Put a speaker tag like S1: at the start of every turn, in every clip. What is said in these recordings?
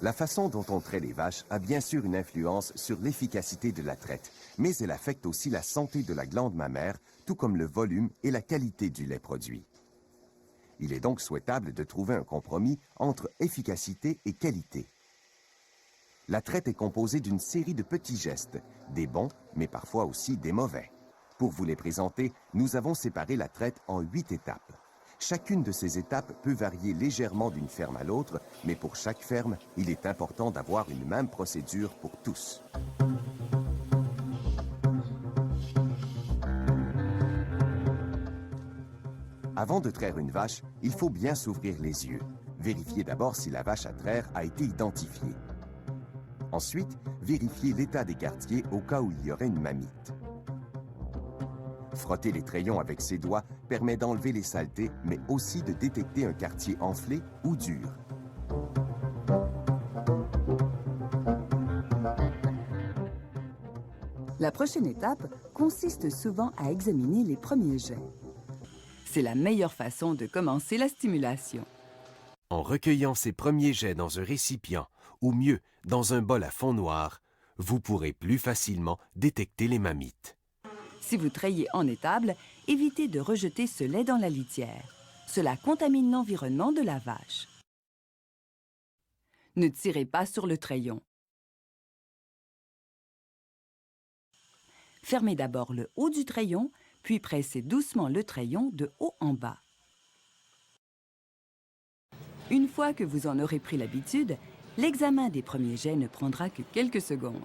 S1: La façon dont on traite les vaches a bien sûr une influence sur l'efficacité de la traite, mais elle affecte aussi la santé de la glande mammaire, tout comme le volume et la qualité du lait produit. Il est donc souhaitable de trouver un compromis entre efficacité et qualité. La traite est composée d'une série de petits gestes, des bons, mais parfois aussi des mauvais. Pour vous les présenter, nous avons séparé la traite en 8 étapes. Chacune de ces étapes peut varier légèrement d'une ferme à l'autre, mais pour chaque ferme, il est important d'avoir une même procédure pour tous. Avant de traire une vache, il faut bien s'ouvrir les yeux. Vérifiez d'abord si la vache à traire a été identifiée. Ensuite, vérifiez l'état des quartiers au cas où il y aurait une mamite. Frotter les trayons avec ses doigts permet d'enlever les saletés, mais aussi de détecter un quartier enflé ou dur.
S2: La prochaine étape consiste souvent à examiner les premiers jets. C'est la meilleure façon de commencer la stimulation.
S3: En recueillant ces premiers jets dans un récipient, ou mieux, dans un bol à fond noir, vous pourrez plus facilement détecter les mammites.
S2: Si vous trayez en étable, évitez de rejeter ce lait dans la litière. Cela contamine l'environnement de la vache. Ne tirez pas sur le trayon. Fermez d'abord le haut du trayon, puis pressez doucement le trayon de haut en bas. Une fois que vous en aurez pris l'habitude, l'examen des premiers jets ne prendra que quelques secondes.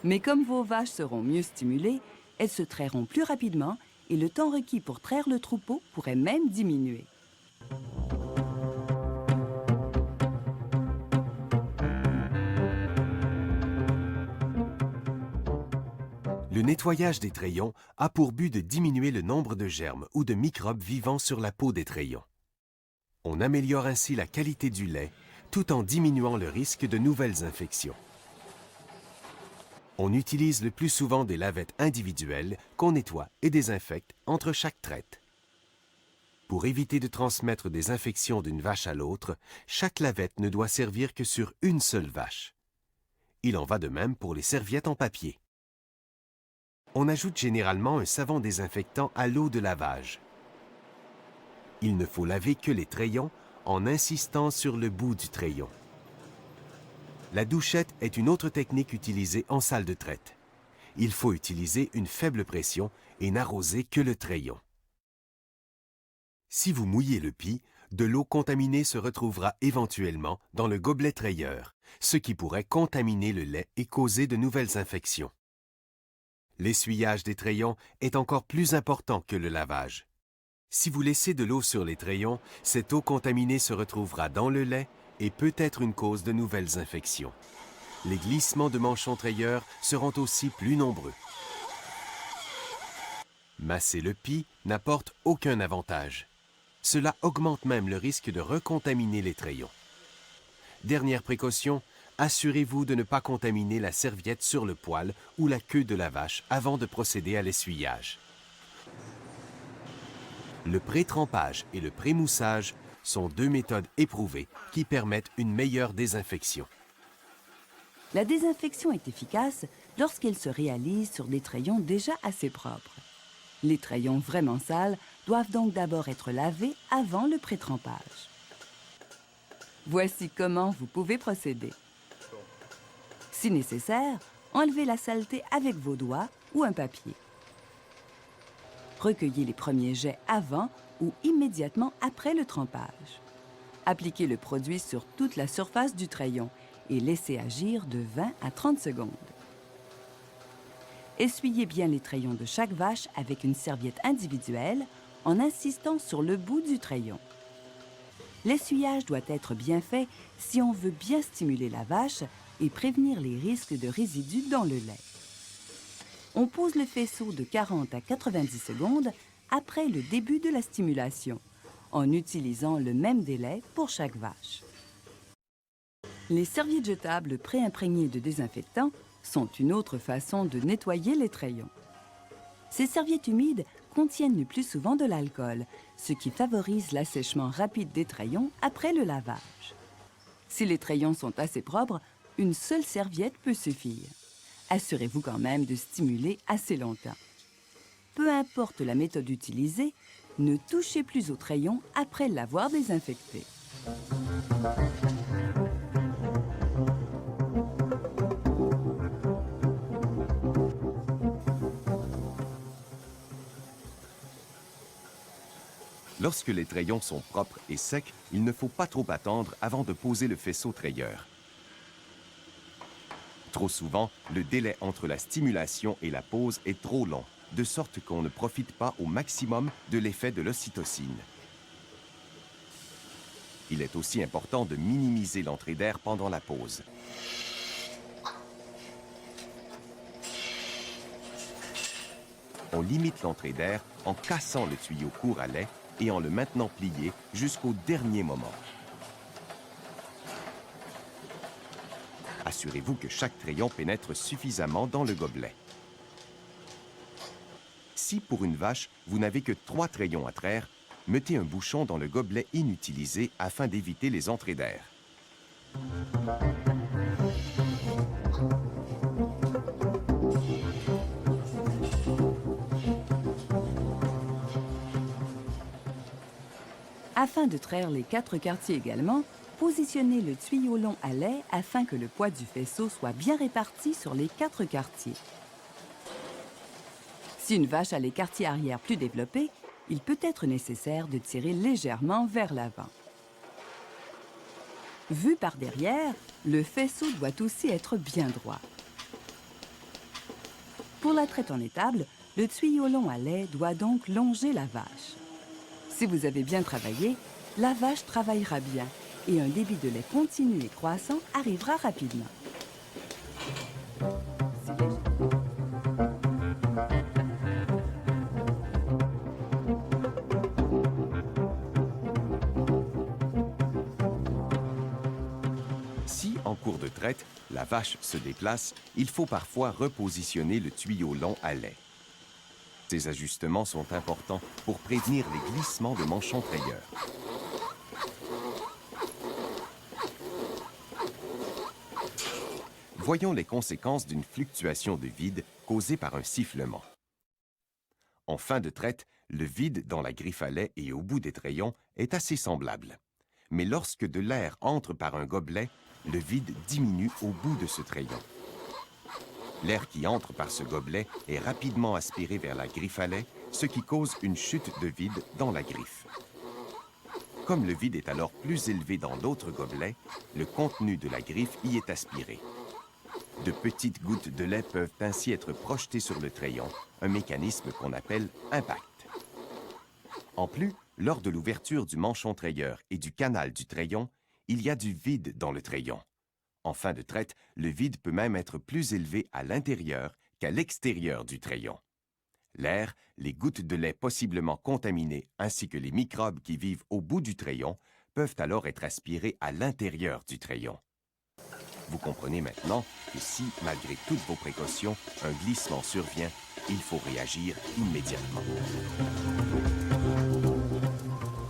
S2: Mais comme vos vaches seront mieux stimulées, elles se trairont plus rapidement et le temps requis pour traire le troupeau pourrait même diminuer.
S3: Le nettoyage des trayons a pour but de diminuer le nombre de germes ou de microbes vivant sur la peau des trayons. On améliore ainsi la qualité du lait tout en diminuant le risque de nouvelles infections. On utilise le plus souvent des lavettes individuelles qu'on nettoie et désinfecte entre chaque traite. Pour éviter de transmettre des infections d'une vache à l'autre, chaque lavette ne doit servir que sur une seule vache. Il en va de même pour les serviettes en papier. On ajoute généralement un savon désinfectant à l'eau de lavage. Il ne faut laver que les trayons en insistant sur le bout du trayon. La douchette est une autre technique utilisée en salle de traite. Il faut utiliser une faible pression et n'arroser que le trayon. Si vous mouillez le pis, de l'eau contaminée se retrouvera éventuellement dans le gobelet trayeur, ce qui pourrait contaminer le lait et causer de nouvelles infections. L'essuyage des trayons est encore plus important que le lavage. Si vous laissez de l'eau sur les trayons, cette eau contaminée se retrouvera dans le lait et peut être une cause de nouvelles infections. Les glissements de manchons trayeurs seront aussi plus nombreux. Masser le pis n'apporte aucun avantage. Cela augmente même le risque de recontaminer les trayons. Dernière précaution, assurez-vous de ne pas contaminer la serviette sur le poil ou la queue de la vache avant de procéder à l'essuyage. Le pré-trempage et le pré-moussage sont deux méthodes éprouvées qui permettent une meilleure désinfection.
S2: La désinfection est efficace lorsqu'elle se réalise sur des trayons déjà assez propres. Les trayons vraiment sales doivent donc d'abord être lavés avant le pré-trempage. Voici comment vous pouvez procéder. Si nécessaire, enlevez la saleté avec vos doigts ou un papier. Recueillez les premiers jets avant ou immédiatement après le trempage. Appliquez le produit sur toute la surface du trayon et laissez agir de 20 à 30 secondes. Essuyez bien les trayons de chaque vache avec une serviette individuelle en insistant sur le bout du trayon. L'essuyage doit être bien fait si on veut bien stimuler la vache et prévenir les risques de résidus dans le lait. On pose le faisceau de 40 à 90 secondes après le début de la stimulation, en utilisant le même délai pour chaque vache. Les serviettes jetables pré-imprégnées de désinfectant sont une autre façon de nettoyer les trayons. Ces serviettes humides contiennent le plus souvent de l'alcool, ce qui favorise l'assèchement rapide des trayons après le lavage. Si les trayons sont assez propres, une seule serviette peut suffire. Assurez-vous quand même de stimuler assez longtemps. Peu importe la méthode utilisée, ne touchez plus au crayon après l'avoir désinfecté.
S1: Lorsque les trayons sont propres et secs, il ne faut pas trop attendre avant de poser le faisceau trayeur. Trop souvent, le délai entre la stimulation et la pose est trop long, de sorte qu'on ne profite pas au maximum de l'effet de l'ocytocine. Il est aussi important de minimiser l'entrée d'air pendant la pose. On limite l'entrée d'air en cassant le tuyau court à lait et en le maintenant plié jusqu'au dernier moment. Assurez-vous que chaque crayon pénètre suffisamment dans le gobelet. Si pour une vache, vous n'avez que 3 crayons à traire, mettez un bouchon dans le gobelet inutilisé afin d'éviter les entrées d'air.
S2: Afin de traire les 4 quartiers également, positionnez le tuyau long à lait afin que le poids du faisceau soit bien réparti sur les 4 quartiers. Si une vache a les quartiers arrière plus développés, il peut être nécessaire de tirer légèrement vers l'avant. Vu par derrière, le faisceau doit aussi être bien droit. Pour la traite en étable, le tuyau long à lait doit donc longer la vache. Si vous avez bien travaillé, la vache travaillera bien et un débit de lait continu et croissant arrivera rapidement.
S1: Si, en cours de traite, la vache se déplace, il faut parfois repositionner le tuyau long à lait. Ces ajustements sont importants pour prévenir les glissements de manchons trayeurs. Voyons les conséquences d'une fluctuation de vide causée par un sifflement. En fin de traite, le vide dans la griffe à lait et au bout des trayons est assez semblable. Mais lorsque de l'air entre par un gobelet, le vide diminue au bout de ce trayon. L'air qui entre par ce gobelet est rapidement aspiré vers la griffe à lait, ce qui cause une chute de vide dans la griffe. Comme le vide est alors plus élevé dans l'autre gobelet, le contenu de la griffe y est aspiré. De petites gouttes de lait peuvent ainsi être projetées sur le trayon, un mécanisme qu'on appelle impact. En plus, lors de l'ouverture du manchon trayeur et du canal du trayon, il y a du vide dans le trayon. En fin de traite, le vide peut même être plus élevé à l'intérieur qu'à l'extérieur du trayon. L'air, les gouttes de lait possiblement contaminées ainsi que les microbes qui vivent au bout du trayon peuvent alors être aspirés à l'intérieur du trayon. Vous comprenez maintenant que si, malgré toutes vos précautions, un glissement survient, il faut réagir immédiatement.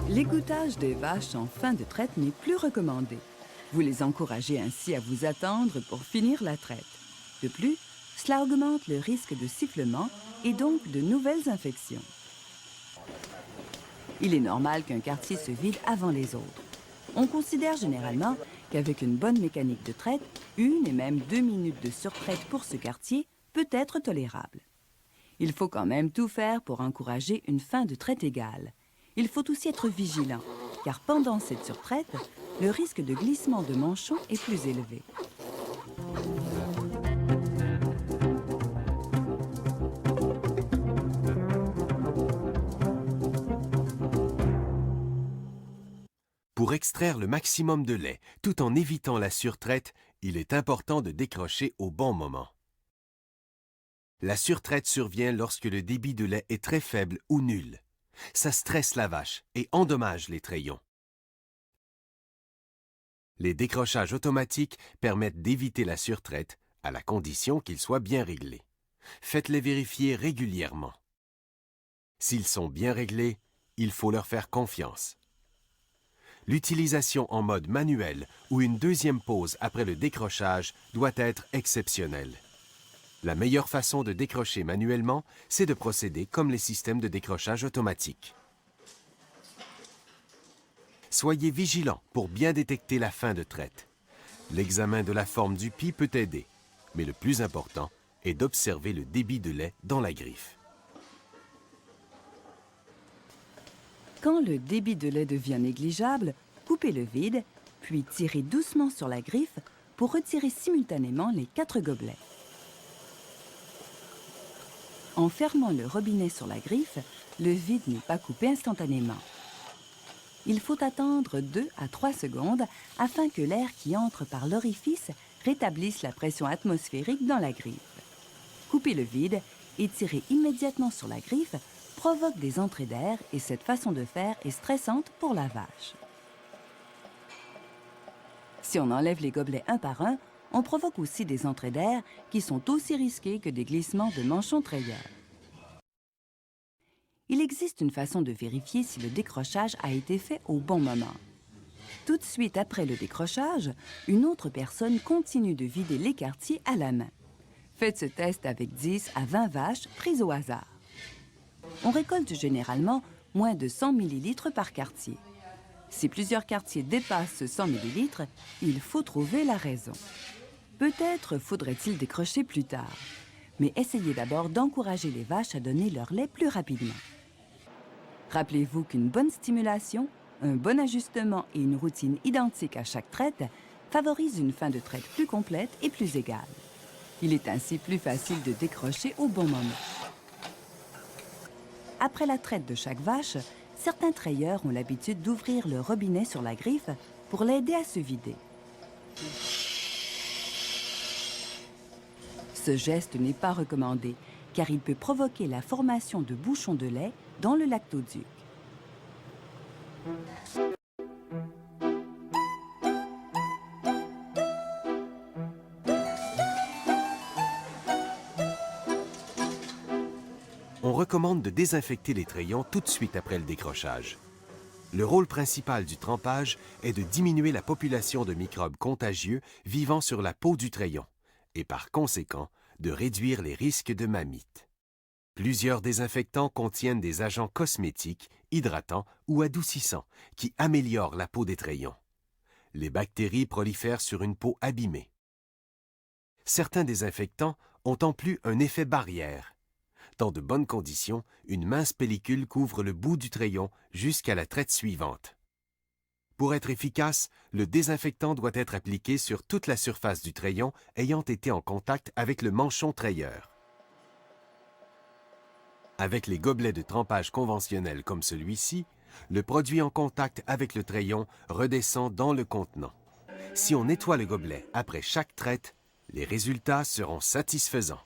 S2: L'égouttage des vaches en fin de traite n'est plus recommandé. Vous les encouragez ainsi à vous attendre pour finir la traite. De plus, cela augmente le risque de sifflement et donc de nouvelles infections. Il est normal qu'un quartier se vide avant les autres. On considère généralement qu'avec une bonne mécanique de traite, 1 et même 2 minutes de surtraite pour ce quartier peut être tolérable. Il faut quand même tout faire pour encourager une fin de traite égale. Il faut aussi être vigilant, car pendant cette surtraite, le risque de glissement de manchon est plus élevé.
S3: Pour extraire le maximum de lait tout en évitant la surtraite, il est important de décrocher au bon moment. La surtraite survient lorsque le débit de lait est très faible ou nul. Ça stresse la vache et endommage les trayons. Les décrochages automatiques permettent d'éviter la surtraite à la condition qu'ils soient bien réglés. Faites-les vérifier régulièrement. S'ils sont bien réglés, il faut leur faire confiance. l'utilisation en mode manuel ou une deuxième pause après le décrochage doit être exceptionnelle. La meilleure façon de décrocher manuellement, c'est de procéder comme les systèmes de décrochage automatique. Soyez vigilant pour bien détecter la fin de traite. L'examen de la forme du pis peut aider, mais le plus important est d'observer le débit de lait dans la griffe.
S2: Quand le débit de lait devient négligeable, coupez le vide, puis tirez doucement sur la griffe pour retirer simultanément les 4 gobelets. En fermant le robinet sur la griffe, le vide n'est pas coupé instantanément. Il faut attendre 2 à 3 secondes afin que l'air qui entre par l'orifice rétablisse la pression atmosphérique dans la griffe. Couper le vide et tirer immédiatement sur la griffe provoque des entrées d'air et cette façon de faire est stressante pour la vache. Si on enlève les gobelets un par un, on provoque aussi des entrées d'air qui sont aussi risquées que des glissements de manchons trayeurs. Il existe une façon de vérifier si le décrochage a été fait au bon moment. Tout de suite après le décrochage, une autre personne continue de vider les quartiers à la main. Faites ce test avec 10 à 20 vaches prises au hasard. On récolte généralement moins de 100 ml par quartier. Si plusieurs quartiers dépassent ce 100 ml, il faut trouver la raison. Peut-être faudrait-il décrocher plus tard, mais essayez d'abord d'encourager les vaches à donner leur lait plus rapidement. Rappelez-vous qu'une bonne stimulation, un bon ajustement et une routine identique à chaque traite favorisent une fin de traite plus complète et plus égale. Il est ainsi plus facile de décrocher au bon moment. Après la traite de chaque vache, certains trayeurs ont l'habitude d'ouvrir le robinet sur la griffe pour l'aider à se vider. Ce geste n'est pas recommandé car il peut provoquer la formation de bouchons de lait dans le lactoduc.
S3: On recommande de désinfecter les trayons tout de suite après le décrochage. Le rôle principal du trempage est de diminuer la population de microbes contagieux vivant sur la peau du trayon et par conséquent de réduire les risques de mammites. Plusieurs désinfectants contiennent des agents cosmétiques, hydratants ou adoucissants qui améliorent la peau des trayons. Les bactéries prolifèrent sur une peau abîmée. Certains désinfectants ont en plus un effet barrière. Dans de bonnes conditions, une mince pellicule couvre le bout du trayon jusqu'à la traite suivante. Pour être efficace, le désinfectant doit être appliqué sur toute la surface du trayon ayant été en contact avec le manchon trayeur. Avec les gobelets de trempage conventionnels comme celui-ci, le produit en contact avec le trayon redescend dans le contenant. Si on nettoie le gobelet après chaque traite, les résultats seront satisfaisants.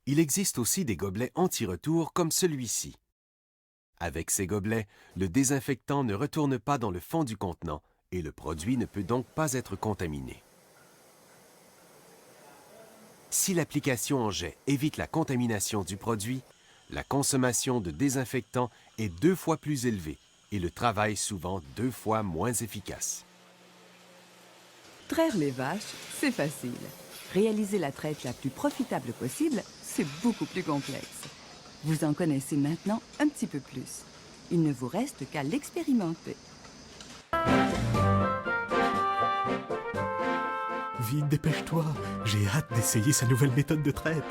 S3: Il existe aussi des gobelets anti-retour comme celui-ci. Avec ces gobelets, le désinfectant ne retourne pas dans le fond du contenant et le produit ne peut donc pas être contaminé. Si l'application en jet évite la contamination du produit, la consommation de désinfectant est 2 fois plus élevée et le travail souvent 2 fois moins efficace.
S2: Traire les vaches, c'est facile. Réaliser la traite la plus profitable possible, c'est beaucoup plus complexe. Vous en connaissez maintenant un petit peu plus. Il ne vous reste qu'à l'expérimenter.
S4: Vite, dépêche-toi. J'ai hâte d'essayer sa nouvelle méthode de traite.